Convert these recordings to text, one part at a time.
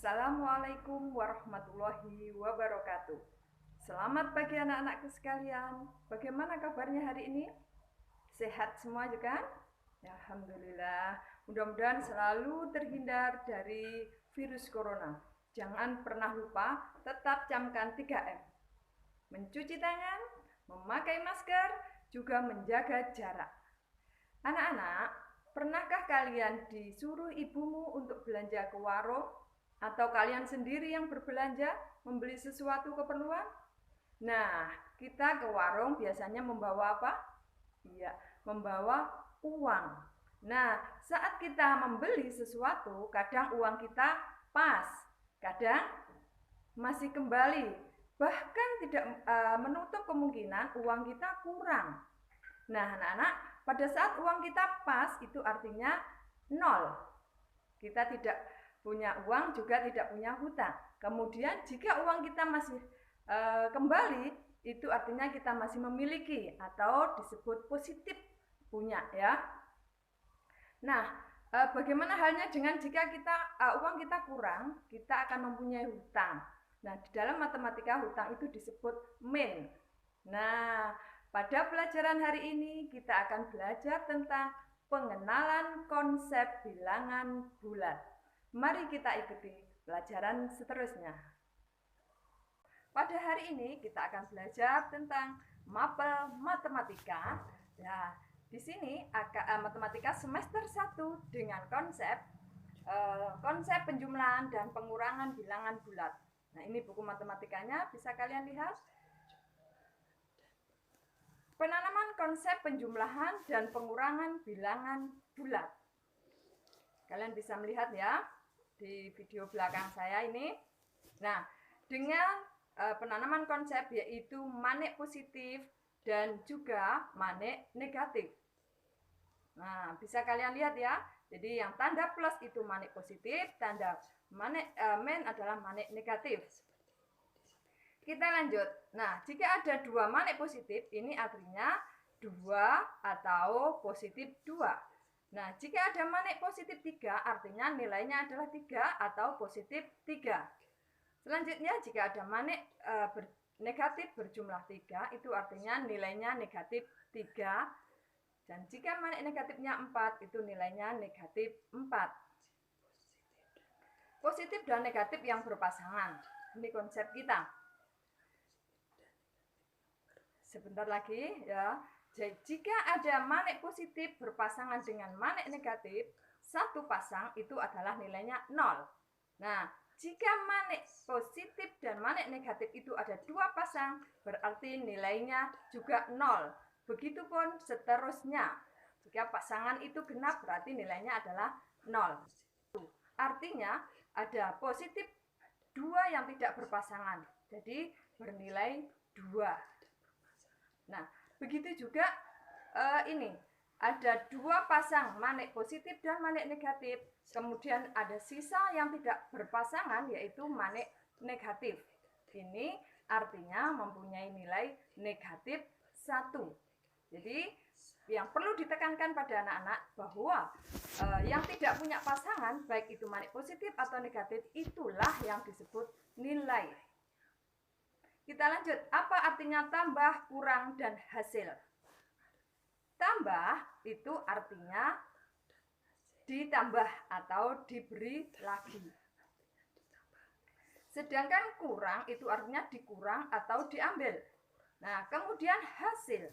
Assalamualaikum warahmatullahi wabarakatuh. Selamat pagi anak-anakku sekalian. Bagaimana kabarnya hari ini? Sehat semua juga? Ya, alhamdulillah. Mudah-mudahan selalu terhindar dari virus corona. Jangan pernah lupa tetap camkan 3M. Mencuci tangan, memakai masker, juga menjaga jarak. Anak-anak, pernahkah kalian disuruh ibumu untuk belanja ke warung? Atau kalian sendiri yang berbelanja, membeli sesuatu keperluan? Nah, kita ke warung biasanya membawa apa? Iya, membawa uang. Nah, saat kita membeli sesuatu, kadang uang kita pas, kadang masih kembali. Bahkan tidak menutup kemungkinan uang kita kurang. Nah, anak-anak, pada saat uang kita pas, itu artinya nol. Kita tidak punya uang, juga tidak punya hutang. Kemudian jika uang kita masih kembali, itu artinya kita masih memiliki atau disebut positif punya ya. Nah, bagaimana halnya dengan jika uang kita kurang, kita akan mempunyai hutang. Nah, di dalam matematika hutang itu disebut min. Nah, pada pelajaran hari ini kita akan belajar tentang pengenalan konsep bilangan bulat. Mari kita ikuti pelajaran seterusnya. Pada hari ini kita akan belajar tentang mapel matematika. Nah, di sini matematika semester 1 dengan konsep penjumlahan dan pengurangan bilangan bulat. Nah, ini buku matematikanya, bisa kalian lihat. Penanaman konsep penjumlahan dan pengurangan bilangan bulat. Kalian bisa melihat ya di video belakang saya ini. Nah, dengan penanaman konsep yaitu manik positif dan juga manik negatif. Nah, bisa kalian lihat ya. Jadi yang tanda plus itu manik positif, tanda min adalah manik negatif. Kita lanjut. Nah, jika ada dua manik positif, ini artinya 2 atau positif 2. Nah, jika ada manik positif 3, artinya nilainya adalah 3 atau positif 3. Selanjutnya, jika ada manik negatif berjumlah 3, itu artinya nilainya negatif 3. Dan jika manik negatifnya 4, itu nilainya negatif 4. Positif dan negatif yang berpasangan. Ini konsep kita. Sebentar lagi ya. Jadi, jika ada manik positif berpasangan dengan manik negatif, satu pasang itu adalah nilainya 0. Nah, jika manik positif dan manik negatif itu ada 2 pasang, berarti nilainya juga 0. Begitupun seterusnya. Jika pasangan itu genap, berarti nilainya adalah 0. Artinya, ada positif 2 yang tidak berpasangan. Jadi, bernilai 2. Nah, begitu juga ini ada 2 pasang manik positif dan manik negatif. Kemudian ada sisa yang tidak berpasangan yaitu manik negatif. Ini artinya mempunyai nilai negatif 1. Jadi yang perlu ditekankan pada anak-anak bahwa yang tidak punya pasangan, baik itu manik positif atau negatif, itulah yang disebut nilai. Kita lanjut, apa artinya tambah, kurang, dan hasil? Tambah itu artinya ditambah atau diberi lagi. Sedangkan kurang itu artinya dikurang atau diambil. Nah, kemudian hasil.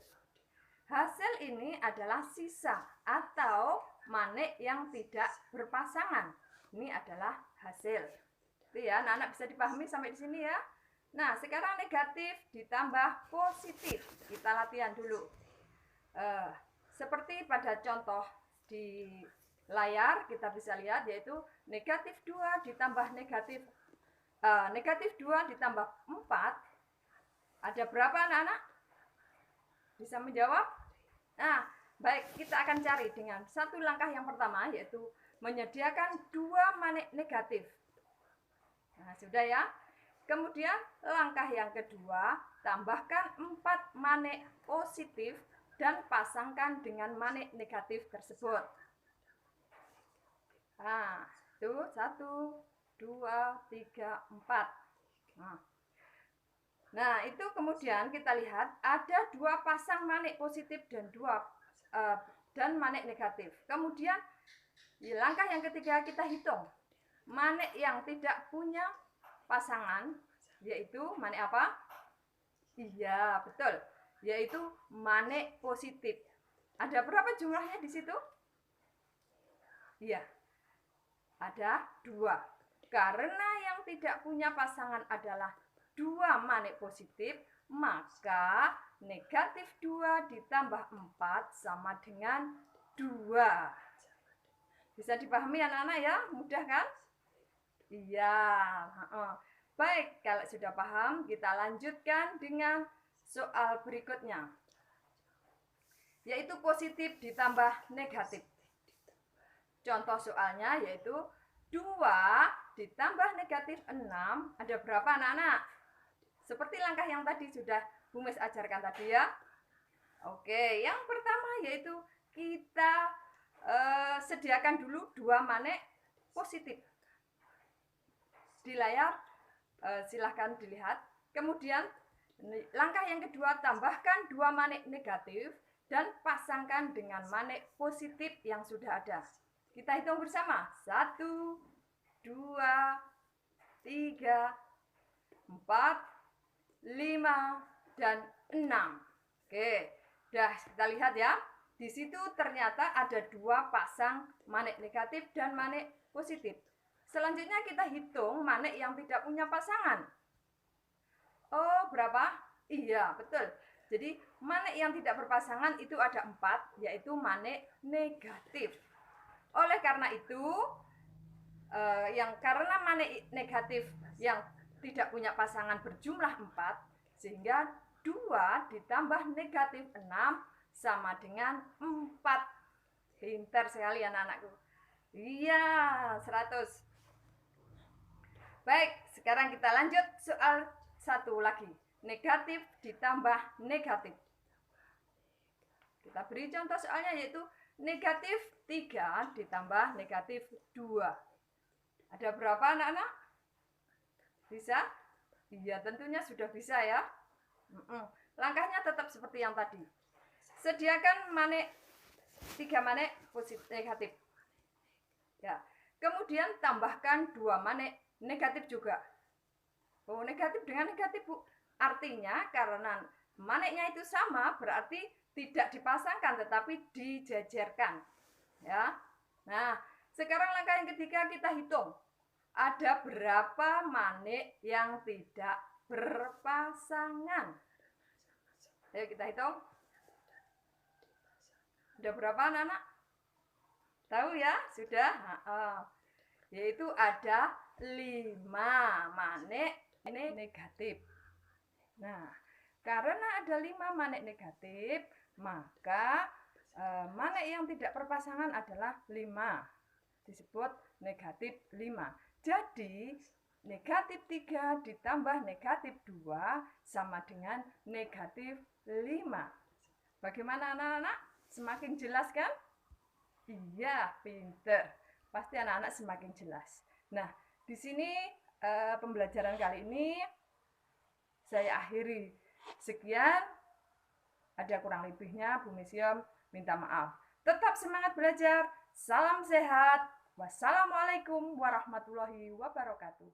Hasil ini adalah sisa atau manik yang tidak berpasangan. Ini adalah hasil. Itu ya, anak-anak bisa dipahami sampai di sini ya. Nah, sekarang negatif ditambah positif. Kita latihan dulu. Seperti pada contoh di layar kita bisa lihat, yaitu negatif 2 ditambah negatif 2 ditambah 4. Ada berapa anak-anak? Bisa menjawab? Nah, baik, kita akan cari dengan satu langkah yang pertama, yaitu menyediakan 2 manik negatif. Nah, sudah ya. Kemudian langkah yang kedua, tambahkan 4 manik positif dan pasangkan dengan manik negatif tersebut. Nah, itu 1, 2, 3, 4. Nah, itu kemudian kita lihat ada dua pasang manik positif dan manik negatif. Kemudian di langkah yang ketiga kita hitung manik yang tidak punya pasangan, yaitu manik apa? Iya, betul. Yaitu manik positif. Ada berapa jumlahnya di situ? Iya, ada 2. Karena yang tidak punya pasangan adalah 2 manik positif, maka negatif 2 ditambah 4 sama dengan 2. Bisa dipahami anak-anak ya? Mudah kan? Iya. Baik, kalau sudah paham, kita lanjutkan dengan soal berikutnya. Yaitu positif ditambah negatif. Contoh soalnya yaitu 2 ditambah negatif 6. Ada berapa anak-anak? Seperti langkah yang tadi sudah Bu Miss ajarkan tadi ya. Oke, yang pertama yaitu kita sediakan dulu 2 manik positif. Di layar silahkan dilihat. Kemudian langkah yang kedua, tambahkan 2 manik negatif dan pasangkan dengan manik positif yang sudah ada. Kita hitung bersama. 1, 2, 3, 4, 5, dan 6. Oke, dah kita lihat ya. Di situ ternyata ada 2 pasang manik negatif dan manik positif. Selanjutnya kita hitung manik yang tidak punya pasangan. Oh, berapa? Iya, betul. Jadi manik yang tidak berpasangan itu ada 4, yaitu manik negatif. Oleh karena itu, karena manik negatif yang tidak punya pasangan berjumlah 4, sehingga 2 ditambah negatif 6 sama dengan 4. Pintar sekali anak-anakku. Iya, 100. Baik, sekarang kita lanjut soal satu lagi. Negatif ditambah negatif. Kita beri contoh soalnya yaitu negatif 3 ditambah negatif 2. Ada berapa anak-anak? Bisa? Iya, tentunya sudah bisa ya. Langkahnya tetap seperti yang tadi. Sediakan 3 manik positif negatif. Ya. Kemudian tambahkan 2 manik negatif juga. Oh, negatif dengan negatif, Bu. Artinya karena maniknya itu sama, berarti tidak dipasangkan tetapi dijajarkan. Ya. Nah, sekarang langkah yang ketiga kita hitung. Ada berapa manik yang tidak berpasangan? Ayo kita hitung. Ada berapa anak-anak? Tahu ya? Sudah? Yaitu ada 5 manik negatif. Nah, karena ada 5 manik negatif, maka manik yang tidak berpasangan adalah 5. Disebut negatif 5. Jadi, negatif 3 ditambah negatif 2 sama dengan negatif 5. Bagaimana anak-anak? Semakin jelas kan? Iya, pinter. Pasti anak-anak semakin jelas. Nah, di sini pembelajaran kali ini saya akhiri. Sekian, ada kurang lebihnya Bu Misyom minta maaf. Tetap semangat belajar. Salam sehat. Wassalamualaikum warahmatullahi wabarakatuh.